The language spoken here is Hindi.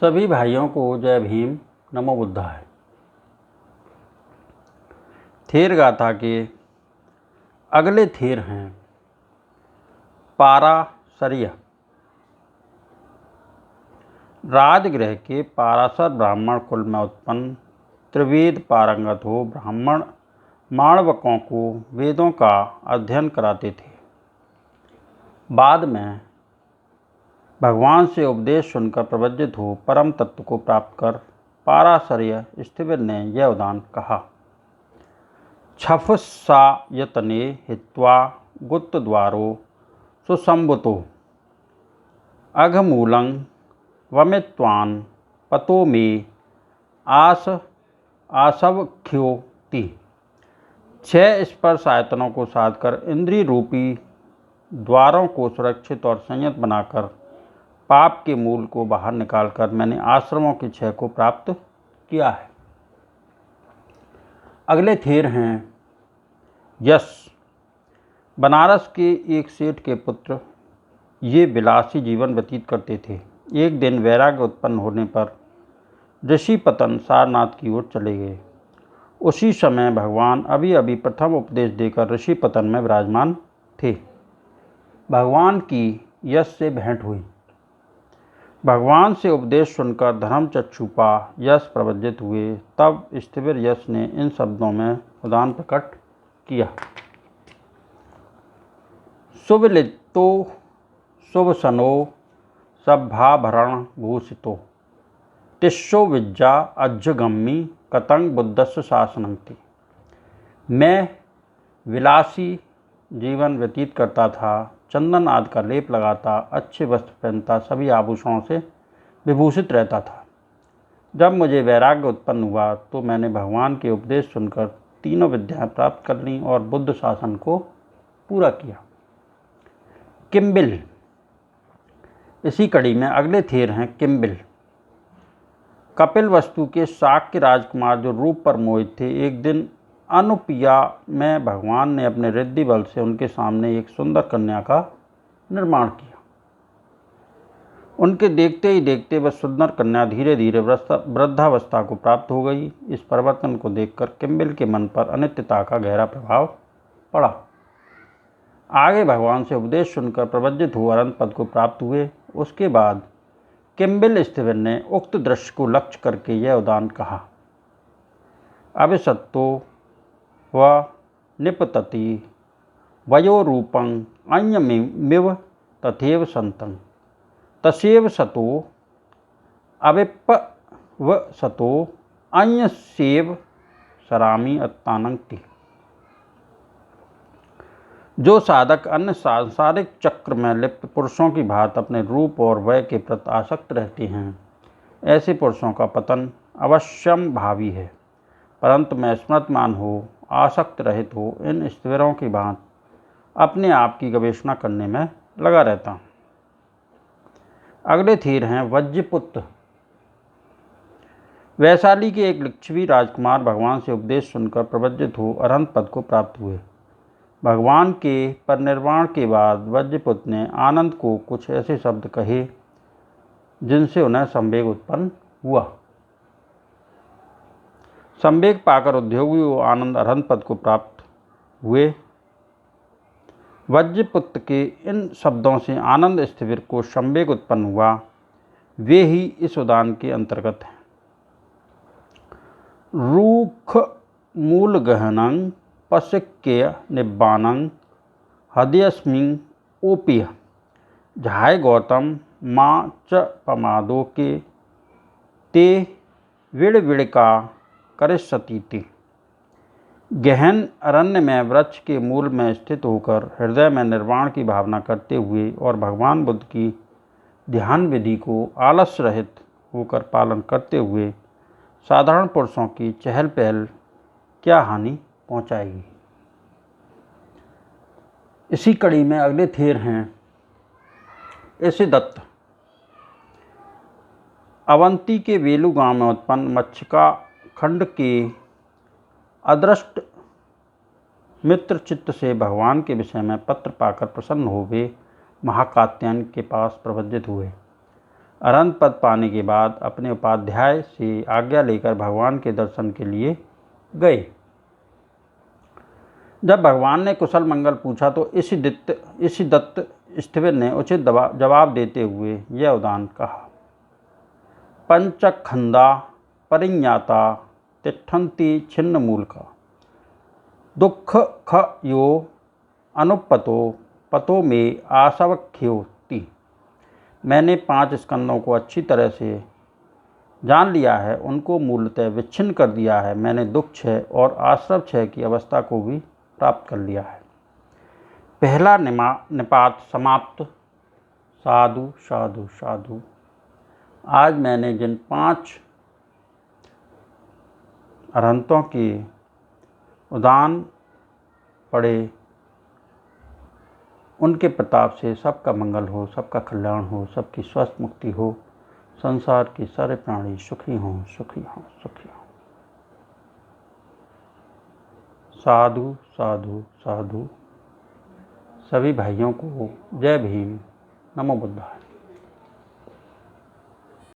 सभी भाइयों को जय भीम, नमो बुद्धाय। थेर गाथा के अगले थेर हैं पाराशर्य। राजगृह के पाराशर ब्राह्मण कुल में उत्पन्न त्रिवेद पारंगत हो ब्राह्मण माणवकों को वेदों का अध्ययन कराते थे। बाद में भगवान से उपदेश सुनकर प्रवज्जित हो परम तत्व को प्राप्त कर पाराशर्य स्थिविर ने यह उदान कहा। छफसायतने हित्वा गुप्तद्वारो सुसंबुतो अघमूलं वमित्वान् पतो मे आसवख्योति। 6 स्पर्श आयतनों को साधकर इंद्रिय रूपी द्वारों को सुरक्षित और संयत बनाकर पाप के मूल को बाहर निकालकर मैंने आश्रमों की 6 को प्राप्त किया है। अगले थेर हैं यश। बनारस के एक सेठ के पुत्र ये विलासी जीवन व्यतीत करते थे। एक दिन वैराग्य उत्पन्न होने पर ऋषिपतन सारनाथ की ओर चले गए। उसी समय भगवान अभी अभी प्रथम उपदेश देकर ऋषिपतन में विराजमान थे। भगवान की यश से भेंट हुई। भगवान से उपदेश सुनकर धर्म चक्षुपा यश प्रवज्जित हुए। तब स्थिविर यश ने इन शब्दों में उदान प्रकट किया। शुभलितो शुभसनो सभाभरण भूषितो तिस्सो विद्या अज्जगम्मी कतंग बुद्धस्य शासनंति। मैं विलासी जीवन व्यतीत करता था, चंदन आदि का लेप लगाता, अच्छे वस्त्र पहनता, सभी आभूषणों से विभूषित रहता था। जब मुझे वैराग्य उत्पन्न हुआ तो मैंने भगवान के उपदेश सुनकर तीनों विद्याएं प्राप्त कर लीं और बुद्ध शासन को पूरा किया। किम्बिल। इसी कड़ी में अगले थेर हैं किम्बिल। कपिल वस्तु के शाक्य राजकुमार जो रूप पर मोहित थे, एक दिन अनुपिया में भगवान ने अपने रिद्धि बल से उनके सामने एक सुंदर कन्या का निर्माण किया। उनके देखते ही देखते वह सुंदर कन्या धीरे धीरे वृद्धावस्था को प्राप्त हो गई। इस परिवर्तन को देखकर किम्बिल के मन पर अनित्यता का गहरा प्रभाव पड़ा। आगे भगवान से उपदेश सुनकर प्रवज्जित हो अनंत पद को प्राप्त हुए। उसके बाद किम्बिल स्थिविर ने उक्त दृश्य को लक्ष्य करके यह उदान कहा। अभिसत्तो व निपतति वयोरूपं अन्यमिव तथैव सन्तं तस्यैव सतो अविप्पवसतो अन्यस्यैव सरामि अत्तानंति। जो साधक अन्य सांसारिक चक्र में लिप्त पुरुषों की भांति अपने रूप और वय के प्रति आसक्त रहते हैं, ऐसे पुरुषों का पतन अवश्यम भावी है। परंतु मैं स्मृतमान हो, आसक्त रहित हो, इन स्थिविरों की भांति अपने आप की गवेषणा करने में लगा रहता हूँ। अगले थेर हैं वज्रपुत्र। वैशाली के एक लिच्छवी राजकुमार भगवान से उपदेश सुनकर प्रवज्जित हो अरहंत पद को प्राप्त हुए। भगवान के परिनिर्वाण के बाद वज्रपुत्र ने आनंद को कुछ ऐसे शब्द कहे जिनसे उन्हें संवेग उत्पन्न हुआ। संवेग पाकर उद्योगी वो आनंद अरहंत पद को प्राप्त हुए। वज्रपुत्र के इन शब्दों से आनंद स्थिविर को संवेग उत्पन्न हुआ। वे ही इस उदान के अंतर्गत हैं। रूख मूल गहनं पश्यक्य निब्बानं हृदयस्मिं ओपिय झाय गौतम माँ च पमादो के ते विड़विड़का करिष्यति। गहन अरण्य में वृक्ष के मूल में स्थित होकर हृदय में निर्वाण की भावना करते हुए और भगवान बुद्ध की ध्यान विधि को आलस्य रहित होकर पालन करते हुए साधारण पुरुषों की चहल पहल क्या हानि पहुंचाएगी। इसी कड़ी में अगले थेर हैं ईशिदत्त। अवंती के वेलू गांव में उत्पन्न मच्छका खंड के अदृष्ट मित्र चित्त से भगवान के विषय में पत्र पाकर प्रसन्न हो वे महाकात्यायन के पास प्रवज्जित हुए। अरहंत पद पाने के बाद अपने उपाध्याय से आज्ञा लेकर भगवान के दर्शन के लिए गए। जब भगवान ने कुशल मंगल पूछा तो ईशिदत्त स्थविर ने उचित जवाब देते हुए यह उदान कहा। पंचखंदा परिज्ञाता तिष्ठन्ति छिन्न मूलका दुख ख यो अनुपतो पतो में आसवख्योति। मैंने 5 स्कंदों को अच्छी तरह से जान लिया है, उनको मूलतः विच्छिन्न कर दिया है। मैंने दुख क्षय और आश्रव क्षय की अवस्था को भी प्राप्त कर लिया है। पहला निपात समाप्त। साधु साधु साधु। आज मैंने जिन 5 अरहंतों के उदान पढ़े, उनके प्रताप से सबका मंगल हो, सबका कल्याण हो, सबकी स्वस्थ मुक्ति हो, संसार के सारे प्राणी सुखी हों, सुखी हों, सुखी हों। साधु साधु साधु। सभी भाइयों को जय भीम, नमो बुद्धाय।